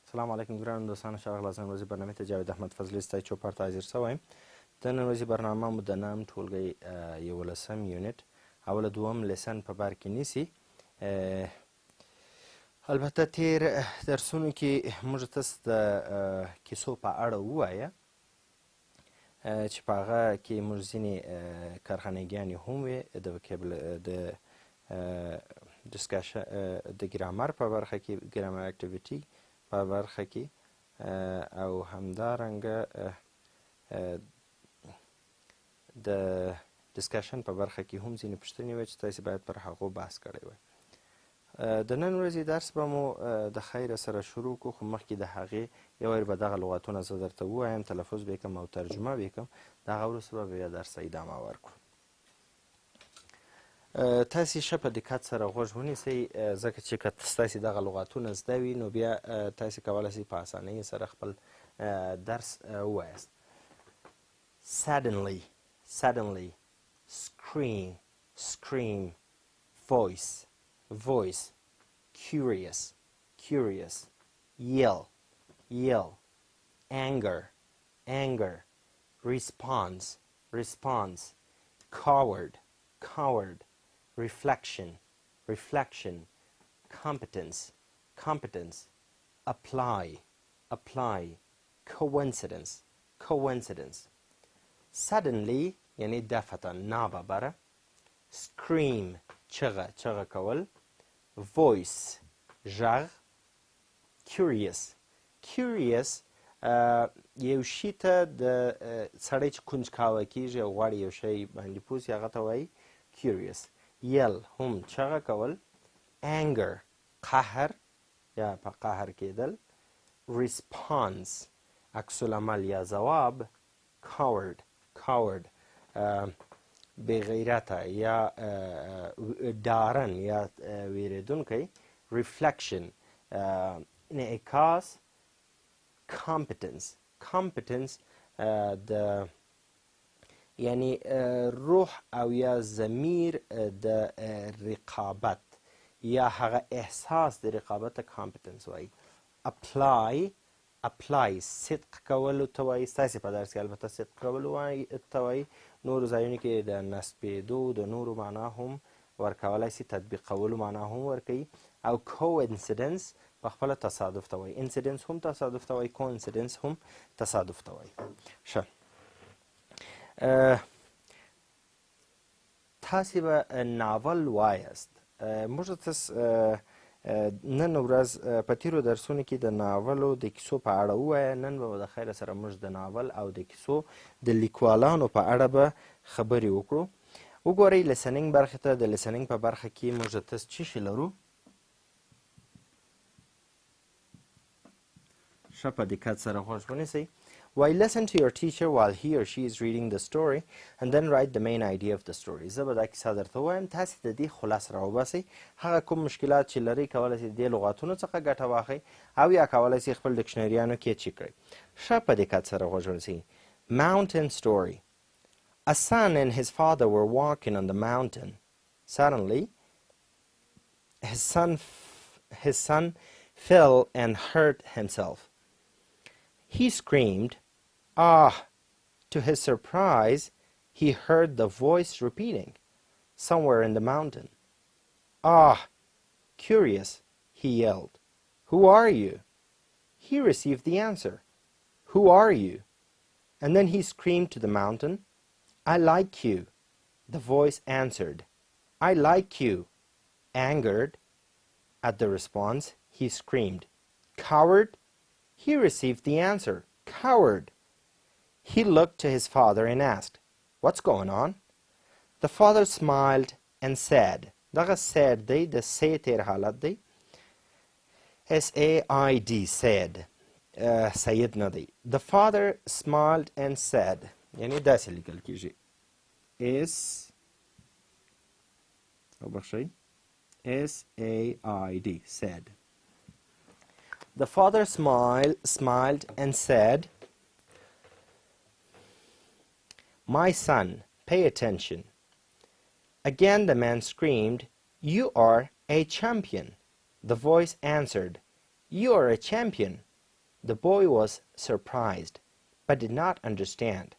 السلام علیکم ګرانو دوستانو، ښه راغلاست. نن ورځې برنامې ته جاوید احمد فضلي ستاسو چوپړ ته حاضر شوی یم. د نن ورځې برنامه مو د نام ټولګی 11 یونت او له دوم لیسن په بر کې نیسي. البته تیر درسونو کې موږ تاسو د کیسو په اړه ووایه چې په هغه کې موږ ځینې کارخانګیانې هم وې د ډسکشن د ګرامر په برخه کې، ګرامر اکټیویټي په برخه کې، او همدارنګه د ډسکشن په برخه کې هم ځینې پوښتنې وې چې تاسې باید پر هغو بحث کړی وای. د نن ورځې درس به مو د خیره سره شروع کړو، خو مخکې د هغې یو وار به دغه لغاتونه زه درته ووایم، تلفظ به یې کړم او ترجمه به یې کړم. د هغه وروسته به بیا درس ادامه ورکړو. تاسې ښه په دقت سره غوږ ونیسئ، ځکه چې که ستاسې دغه لغاتونه زده وي نو بیا تاسې کولی شئ په اسانۍ سره خپل درس ووایاست. Suddenly, suddenly, scream, scream, voice, voice, curious, curious, yell, yell, anger, anger, response, response, coward, coward, reflection, reflection, competence, competence, apply, apply, coincidence, coincidence. Suddenly یعنی دفعتا ناببره، scream چغه چغه کول، voice ژغ، curious curious یو شي ته د سړی چې کنجکاوه کېږي او غواړي یو شی باندې پوه سي هغه ته وایي curious. yell هم چغه کول، anger قهر یا په قهر کېدل، response عکس العمل یا ځواب، coward coward بې غیرته یا ډارن یا ویرېدونکی، reflection انعکاس، competence competence د یعنی روح او یا ضمیر د رقابت یا هغه احساس د رقابت ته competence وایي. apply apply صدق کولو ته وایي، ستاسې په درس کې البته صدق کولو ته وایي، نورو ځایونو کې د نصبېدو د نورو معنا هم ورکولی سي، تطبیقولو معنا هم ورکوي. او coincidence په خپله تصادف ته وایي، incidence هم تصادف ته وایي، coincidence هم تصادف ته وایي. ښه، تاسې به ناول وایاست. موږ تاسو نن ورځ په تیرو درسونو کې د ناولو د کیسو په اړه ووایه. نن به د خیره سره موږ د ناول او د کیسو د لیکوالانو په اړه به خبرې وکړو. وګورئ لیسنینګ برخې ته. د لیسنینګ په برخه کې موږ تاسو څه شی لرو؟ ښه په دقت سره غوږ ونیسئ. Why listen to your teacher while he or she is reading the story and then write the main idea of the story. زه به دا کیسه درته ووایم، تاسې د دې خلاص راوباسئ. هغه کوم مشکلات چې لرئ کولی شئ د دې لغاتونو څخه ګټه واخلئ او یا کولی شئ خپل ډکشنریانو کې چیک کړئ. ښه په دقت سره غوږ ونیسئ. Mountain story. A son and his father were walking on the mountain. Suddenly, his son fell and hurt himself. He screamed, "Ah!" To his surprise, he heard the voice repeating, somewhere in the mountain. "Ah!" Curious, he yelled, "Who are you?" He received the answer, "Who are you?" And then he screamed to the mountain, "I like you." The voice answered, "I like you." Angered at the response, he screamed, "Coward!" He received the answer, "Coward." He looked to his father and asked, "What's going on?" The father smiled and said, دغه said دی د say تیر حالت دی، S-A-I-D said، سید نه دی. The father smiled and said یعنی داسې لیکل کېږي S-A-I-D said. The father smiled and said, "My son, pay attention." Again the man screamed, "You are a champion." The voice answered, "You are a champion. The boy was surprised, but did not understand.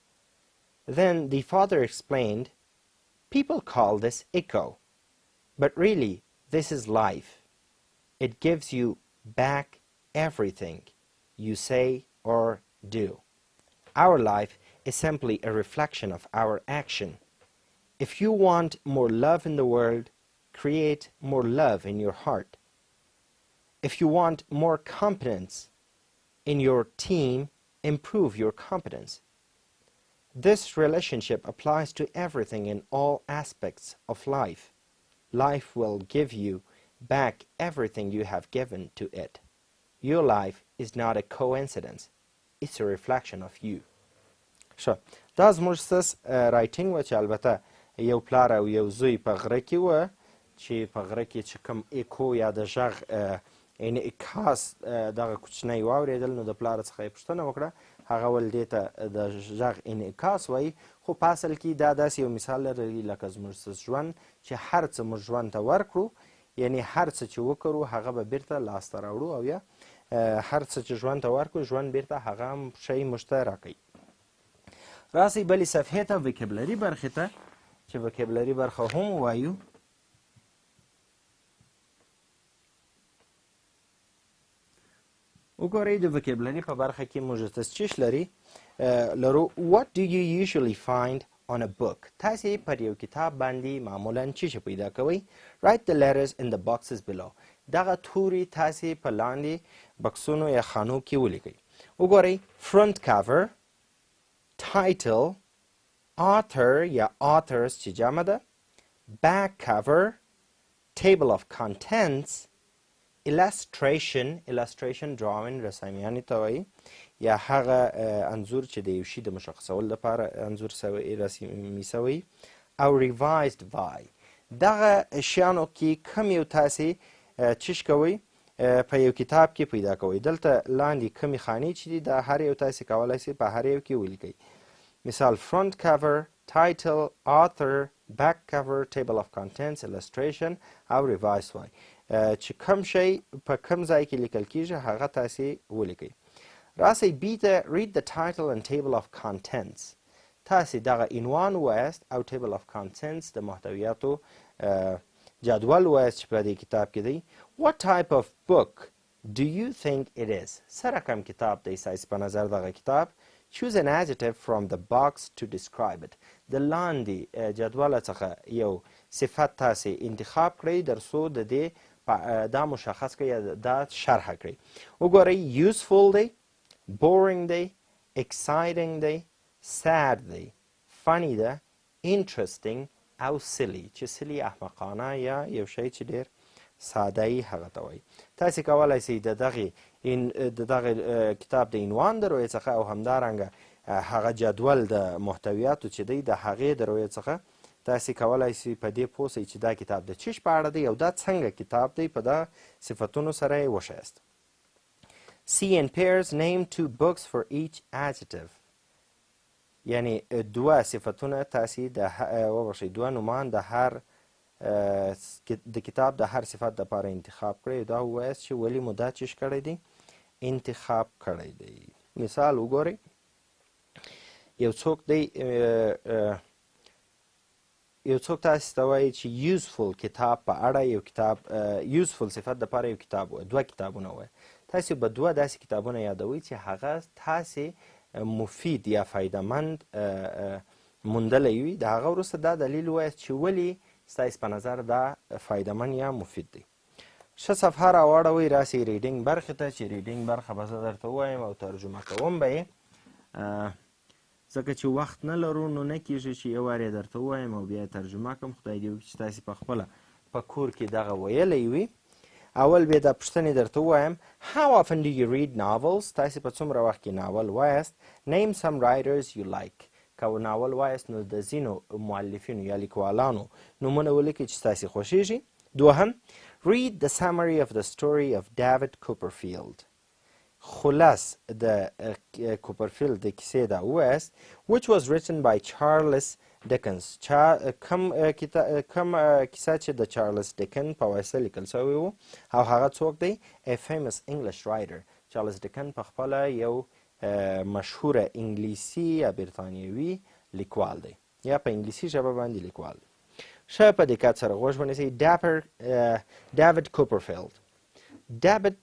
Then the father explained, "People call this echo, but really this is life. It gives you back everything you say or do. Our life is simply a reflection of our action. If you want more love in the world, create more love in your heart. If you want more competence in your team, improve your competence. This relationship applies to everything in all aspects of life. Life will give you back everything you have given to it. Your life is not a coincidence. It's a reflection of you." ښه، دا زموږ سس رایټینګ وه چې البته یو پلار او یو زوی په غره کې وه چې په غره کې چې کوم ایکو یا د غږ انعکاس دغه کوچنی واورېدل، نو د پلار څخه یې پوښتنه وکړه. هغه ول دې ته د غږ انعکاس وایي، خو په اصل کې دا داسې یو مثال لري لکه زموږ سس ژوند چې هر څه موږ ژوند ته ورکړو، یعنی هر څه چې وکړو هغه به بیرته لاسته راوړو، او یا هر څه چې ژوند ته ورکړو ژوند بیرته هغه شی موږ ته راکوي. راسئ بلې صفحې ته، وکیبلري برخې ته، چې وکیبلري برخه هم ووایو. وګورئ د وکیبلري په برخه کې موږ تسچیش لرو. What do you usually find on a book? تاسې پر یو کتاب باندې معمولا څه شی پیدا کوئ؟ Write the letters in the boxes below. دغه توري تاسې په لاندې بکسونو یا خانو کې ولیکئ. وګورئ front cover, title, author یا authors چې جمع ده, back cover, table of contents, illustration drawing رسامیانې ته وایي، یا هغه انځور چې د یو شي د مشخصولو لپاره انځور رسمي سوی، او revised by. دغه شیانو کې کم یو تاسې چش کوئ په یو کتاب کې پیدا کوئ. دلته لاندې کمی خانې چې دي دا هر یو تاسې کولی سئ په هر یو کې ولیکئ. مثال front cover, title, author, back cover, table of contents, illustration او revised by. چې کم شی په کم ځای کې لیکل کیږي هغه تاسې ولیکئ. راسئ B ته read the title and table of contents. تاسې دغه عنوان ووایاست او table of contents د محتویاتو جدول وایاست چې په دې کتاب کې دی. What type of book do you think it is? څه رقم کتاب دی ستاسې په نظر دغه کتاب؟ Choose an adjective from the box to describe it. د لاندې جدول څخه یو صفت تاسې انتخاب کړئ تر څو د دې دا مشخص کړئ یا دا شرحه کړئ. وګورئ useful دی، boring دی، exciting دی، sad دی، funny ده، interesting او silly، چې silly احمقانه یا یو شی چې ډېر ساده یي هغه ته وایي. تاسې کولی سئ د دغه کتاب د عنوان د رویې څخه او همدارنګه هغه جدول د محتویاتو چې دی د هغې د رویې څخه تاسې کولی سئ په دې پوه سئ چې دا کتاب د چیش په اړه دی او دا څنګه کتاب دی، په دا صفتونو سره یې وښایاست. C in pairs, name 2 books for each adjective. یعنی دوه صفتونه تاسې دوه نومان د هر د کتاب د هر صفت دپاره انتخاب کړئ. دا ووایاست چې ولې مو دا چیش کړی دی؟ انتخاب کړی دی. مثال وګورئ، یو څوک دی یو څوک تاسې ته وایي چې یوزفول کتاب په اړه یو کتاب یوزفول صفت دپاره یو کتاب وایي، دوه کتابونه وایي. تاسې به دوه داسې کتابونه یادوئ چې هغه تاسې مفید یا فایدهمند موندلی وي. د هغه وروسته دا دلیل ووایاست چې ولې ستاسې په نظر دا فایدهمند یا مفید دی. ښه صفحه راواړوئ، راسئ ریډینګ برخې ته چې ریډینګ برخه به زه درته ووایم او ترجمه کوم به یې، ځکه چې وخت نه لرو نو نه کېږي چې یو وار یې درته ووایم او بیا یې ترجمه کړم. خدای دې وکړي چې تاسې په خپله په کور کې دغه ویلی وي. اول بیا دا پوښتنې درته ووایم. How often do you read novels? تاسې په څومره وخت کې ناول وایاست. Name some writers you like. که ناول وایاست نو د ځینو مؤلفینو یا لیکوالانو نومونه ولیکئ چې ستاسې خوښیږي. دوهم read the summary of the story of David Copperfield. خلاص د کوپرفیلد د کیسې دا ووایاست. which was written by Charles Dickens. کم کیسه چې د چارلز ډیکن په واسطه لیکل سوی و او هغه څوک دی؟ a famous English writer. چارلز ډیکن په خپله یو مشهوره انګلیسي یا برطانیوي لیکوال دی یا په انګلیسي ژبه باندې لیکوال دی. ښه په دقت سره غوږ ونیسئ. David Copperfield. David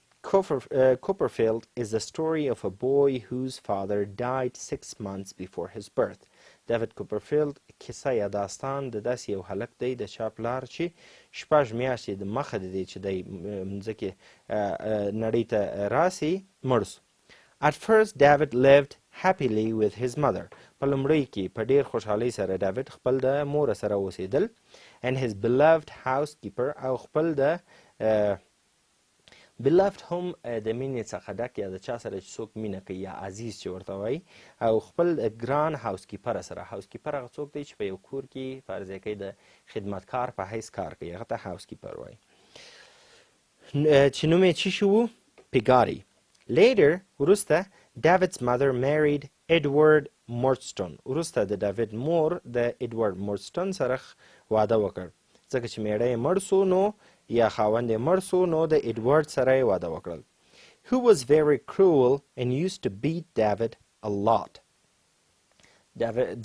Copperfield is the story of a boy whose father died 6 months before his birth. David Copperfield کیسه یا داستان د داسې یو هلک دی د چا پلار چې 6 میاشتې د مخه د دې چې دی مځکې نړۍ ته راسي مړ سو. At first David lived happily with his mother. په لومړۍ کې په ډېر خوشحالۍ سره ډاوید خپل د مور سره اوسېدل and his beloved housekeeper او خپل د beloved هم د مینې څخه ډک یا د چا سره چې څوک مینه کوي یا عزیز چې ورته وایي او خپل ګران هاوسکیپر سره. هاوسکیپر هغه څوک دی چې په یو کور کې فرضیه کوي د خدمتکار په حیث کار کوي هغه ته هاوسکیپر وایي چې نوم یې څه شی و؟ پیګاري. Later وروسته David's mother married Edward Murdstone. وروسته د ډاوید مور د ایډورډ مورډسټون سره واده وکړ ځکه چې میړه یې مړ سو نو یا خاوند یې مړ سو نو د ایډورډ سره یې واده وکړل. Who was very cruel and used to beat David a lot.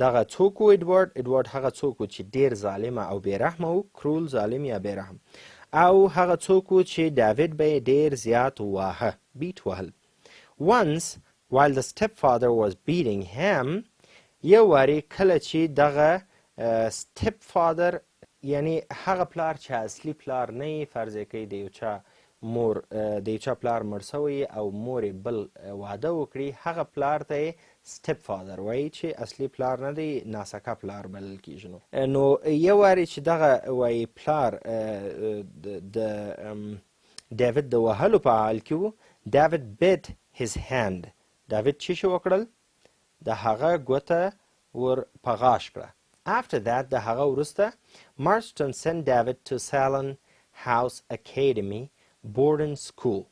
دغه څوک و ایډورډ؟ ایډورډ هغه څوک و چې ډېر ظالمه او بېرحمه و. کرول ظالم یا بېرحم. او هغه څوک و چې ډاوید به یې ډېر زیات واهه بیټ وهل. Once while the stepfather was beating him یو وارې کله چې دغه stepfather یعنی هغه پلار چې اصلي پلار نه یې فرضیه کوي د یو چا مور د یو چا پلار مړ سوی او مور یې بل واده وکړي هغه پلار ته یې stepfather وایي چې اصلي پلار نه دی ناسکه پلار بلل کېږي. نو یو وارې چې دغه وایي پلار د ډاوید د وهلو په حال کې و David bit his hand. ډاوید څه شي وکړل؟ د هغه ګوته ور په غاښ کړه. After that د هغه وروسته Marston sent David to Salem House Academy boarding school.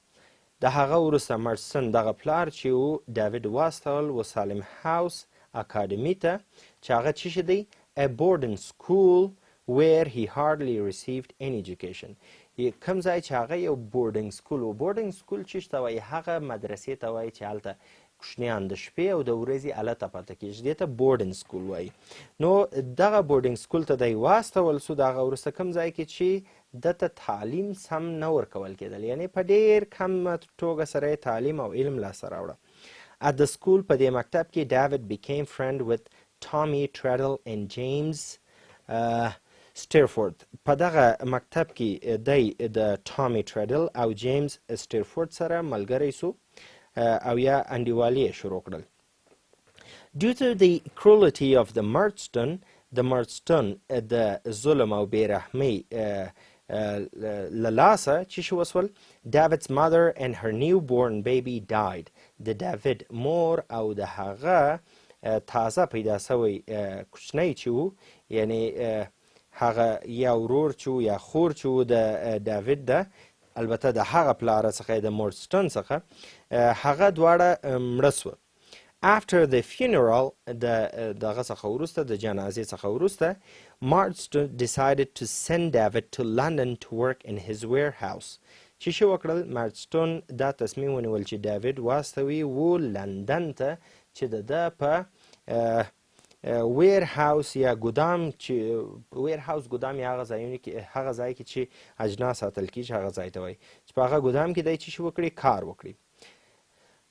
د هغه وروسته مارسټن دغه پلار چې و ډاوید واستول و سالم هاوس اکاډمي ته چې هغه څه شی دی؟ A boarding school where he hardly received any education. کوم ځای چې هغه یو بورډینګ سکول و. بورډینګ سکول څه ته وایي؟ هغه مدرسې ته وایي چې هلته کوچنیان د شپې او د ورځې هلته پاته کېږي دې ته بورډینګ سکول وایي. نو دغه بورډینګ سکول ته دی واستول سو د هغه وروسته کوم ځای کې چې دته تعلیم سم نه ورکول کېدل یعنی په ډېر کم توګه سره یې تعلیم او علم لاسته راوړه. At the school په دې مکتب کې David became friend with Tommy Treadle and James Stirford. په دغه مکتب کې دی د ټامي ټریډل او جیمز سټیرفورد سره ملګری سو او یا انډیوالي یې شروع کړل. Due to the cruelty of the Murdstone د مردستون د ظلم او بېرحمۍ له لاسه چې شي وسول David's mother and her newborn baby died. د ډاوید مور او د هغه تازه پیدا سوی کوچنی چې و یعنی هغه یا ورور چې و یا خور چې و د ډاوید ده البته د هغه پلاره څخه د مردستون څخه هغه دواړه مړه سوه. After the funeral دغه څخه وروسته د جنازې څخه وروسته Marston decided to send David to London to work in his warehouse. چې شي وکړل مارستون دا تصمیم ونیول چې ډاوید واستوي و لندن ته چې د ده په ویر هاوس یا ګدام چې ویر هاوس ګدام یا هغه ځایونه کې هغه ځای کې چې اجناس ساتل کېږي هغه ځای ته وایي چې په هغه ګدام کې دی چې شي وکړي کار وکړي.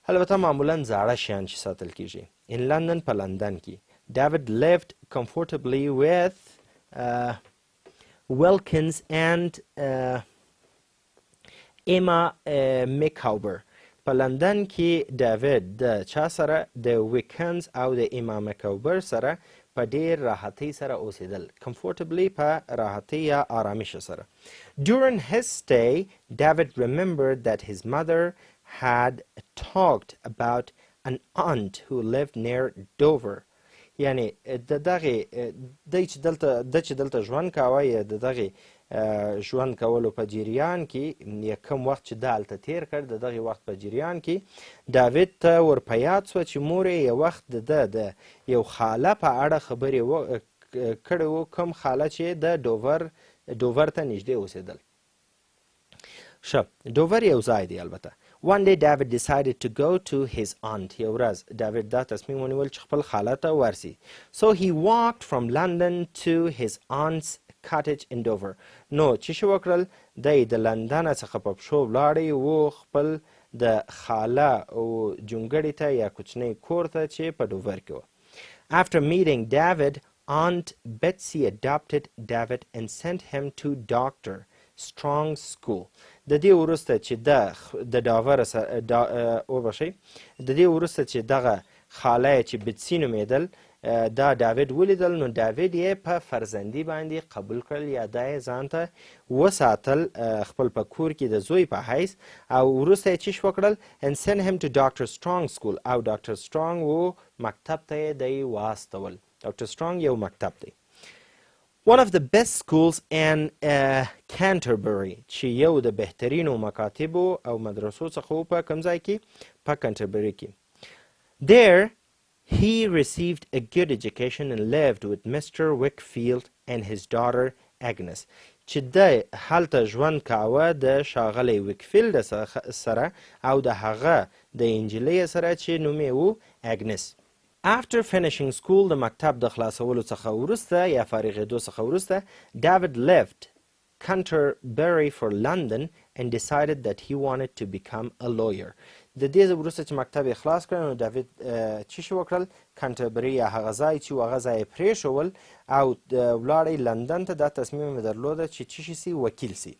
البته معمولا زاړه شیان چې ساتل کېږي. In London په لندن کې David lived comfortably with Wilkins and Emma Micawber. په لندن کې ډاوید د چا سره د ویکنز او د ایما مکاوبر سره په ډېر راحتۍ سره اوسېدل. comfortably په راحتۍ یا آرامش سره. During his stay David remembered that his mother had talked about an aunt who lived near Dover. یعنی د دغه دی چې دلته ژوند کاوه یا د دغه ژوند کولو په جریان کې یا کوم وخت چې دا هلته تیر کړ د دغه وخت په جریان کې ډاوید ته ور په یاد سوه چې مور یې یو وخت د ده د یو خاله په اړه خبرې کړې وو کوم خاله چې د ډوور ته نږدې اوسېدل. ښه ډوور یو ځای دی البته. One day David decided to go to his aunt. یو ورځ ډاوید دا تصمیم ونیول چې خپل خاله ته ورسي. So he walked from London to his aunt's cottage in Dover. نو چې شو وکړل دی د لندن څخه په پښو ولاړی و خپل د خاله او جونګړې ته یا کوچنی کور ته چې په ډوور کې و. After meeting David, Aunt Betsy adopted David and sent him to Dr. Strong's school. د دې وروسته چې د ډاور وبښئ د دې وروسته چې دغه خاله یې چې بتسي نومېدل دا ډاوید ولیدل نو ډاوید یې په فرزندي باندې قبول کړل یا دا یې ځان ته وساتل خپل په کور کې د زوی په حیث او وروسته یې چی وکړل and send him to Dr. Strong school او ډاکټر سترانګ و مکتب ته یې دی واستول. ډاکټر سترانګ یو مکتب دی. One of the best schools in Canterbury چې یو د بهترینو مکاتبو او مدرسو څخه په کوم ځای کې په کنټربري کې. There he received a good education and lived with Mr. Wickfield and his daughter Agnes. چې د هلته ژوند کاوه د ښاغلی ویکفیلډ سره او د هغه د انجلۍ سره چې نوم یې و اګنس. After finishing school د مکتب د خلاصولو څخه وروسته یا فارغېدو څخه وروسته David left Canterbury for London and decided that he wanted to become a lawyer. د دې وروسته چې مکتب یې خلاص کړ نو ډاوید څه شي وکړل کنټربري یا هغه ځای چې و هغه ځای یې پرېښول او ولاړی لندن ته دا تصمیم یې درلوده چې څه شي سي وکیل سي.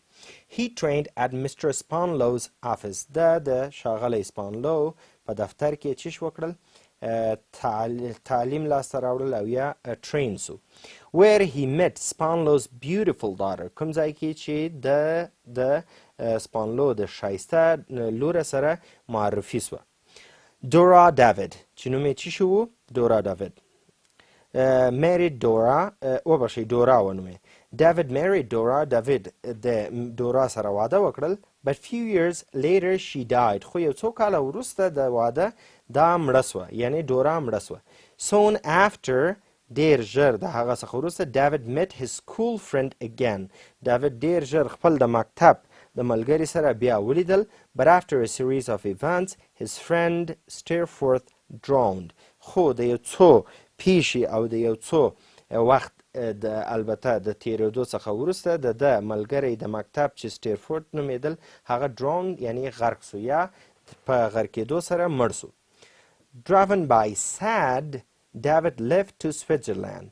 He trained at Mr. Spanlow's office. د ښاغلی سپانلو په دفتر کې څه شي وکړل تعلیم لاسته راوړل او یا ټرین سو. Where he met Spanlow's beautiful daughter. کوم ځای کې چې د سپانلو د ښایسته لوره سره معرفي سوه. Dora David چې نوم یې څه شو دورا ډاوید. married Dora وبښئ دورا ونومې. David married Dora. David د دورا سره واده وکړل. But few years later she died. خو یو څو کاله وروسته د واده دا مړه سوه یعنی دورا مړه سوه. Soon after ډیر ژر د هغه څخه وروسته David met his school friend again. David ډیر ژر خپل د مکتب د ملګري سره بیا ولیدل. But after a series of events his friend Steerforth drowned. خو د یو څو پیښې او د یو څو وخت د البته د تیرېدو څخه وروسته د ملګری د مکتب چې سټیرفورد نومېدل هغه drowned یعنی غرق سو یا په غرقېدو سره مړ سو. Driven by sad David left to Switzerland.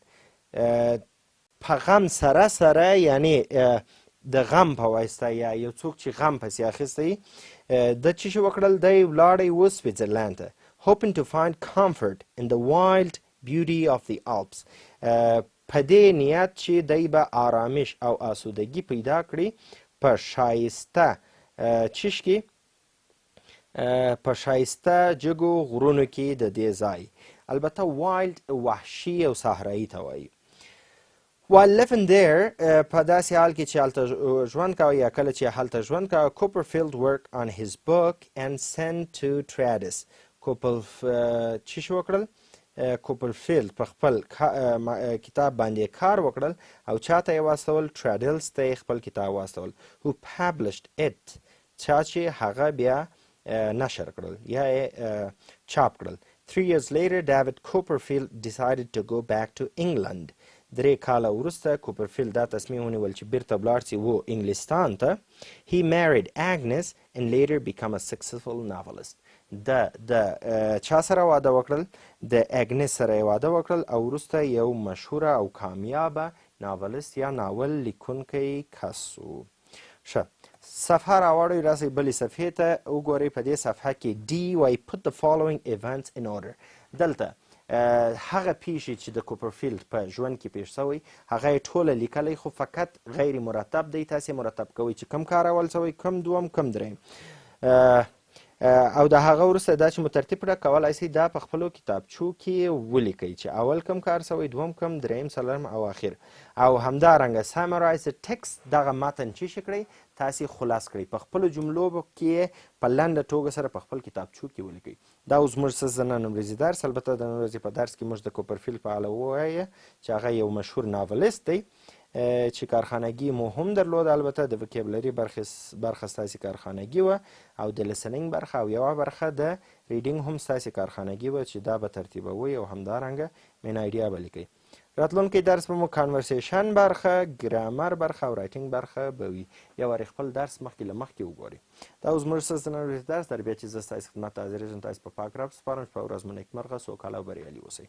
په غم سره سره یعنی د غم په واسطه یا یو څوک چې غم پسې اخیستی د څه شي وکړل دی ولاړی و سویټزرلند ته. Hoping to find comfort in the wild beauty of the Alps. په دې نیت چې دی به آرامش او آسودګي پیدا کړي په ښایسته چیش کې په ښایسته جګو غرونو کې د دې ځای. البته وایلډ وحشي او صحرایي ته وایي. While living there په داسې حال کې چې هلته ژوند کوه یا کله چې هلته ژوند کوه Copperfield worked on his book and sent to Tradis. څه شي وکړل کوپرفیلډ په خپل کتاب باندې کار وکړل او چاته یې واستول ټراډلز ته یې خپل کتاب واستول. Who published it چا چې هغه بیا نشر کړل یا یې چاپ کړل. 3 years later David Copperfield decided to go back to England. 3 کاله وروسته کوپرفیلډ دا تصمیم ونیول چې بیرته ولاړ سي و انګلستان ته. He married Agnes and later became a successful novelist. د چا سره واده وکړل د اګنس سره یې واده وکړل او وروسته یو مشهوره او کامیابه ناولست یا ناول لیکونکی کس و. ښه صفحه راوړئ راسئ بلې صفحې ته وګورئ. په دې صفحه کې D وایي put the following events in order. دلته هغه پیښې چې د کوپرفیلډ په ژوند کې پیښ شوی هغه یې ټوله لیکلی خو فقط غیر مرتب دی. تاسې مرتب کوئ چې کم کار اول شوی کم دوم کم دریم او د هغه وروسته دا چې مو ترتیب کړه کولی سئ دا په خپلو کتابچو کې ولیکئ چې اول کم کار شوی دوم کم دریم څلورم او اخر او همدارنګه سمرایز ټکسټ دغه متن چې شي کړئ تاسې خلاص کړئ په خپلو جملو کې په لنډه توګه سره په خپل کتابچو کې ولیکئ. دا اوس موږ څه نن ورځې درس البته د نن ورځې په درس کې موږ د کوپرفیلډ په اړه ووایه چې هغه یو مشهور ناولست دی چې کارخانګي مو هم درلود، البته د وکیبلري برخه ستاسې کارخانګي وه او د لیسننګ برخه او یوه برخه د ریډینګ هم ستاسې کارخانګي وه چې دا به ترتیبوئ او همدارنګه مین آیډیا به لیکئ. راتلونکی درس به مو کانورسیشن برخه، ګرامر برخه او رایټینګ برخه به وي. یو وارې خپل درس مخکې له مخکې وګورئ. دا اوس زموږ ستاسو د نن ورځې درس در بیا چې زه ستاسې خدمت ته حاضر یم، تاسې په پاک رب سپارم چې په ورځ مو نیکمرغه، سوکاله او بریالي اوسئ.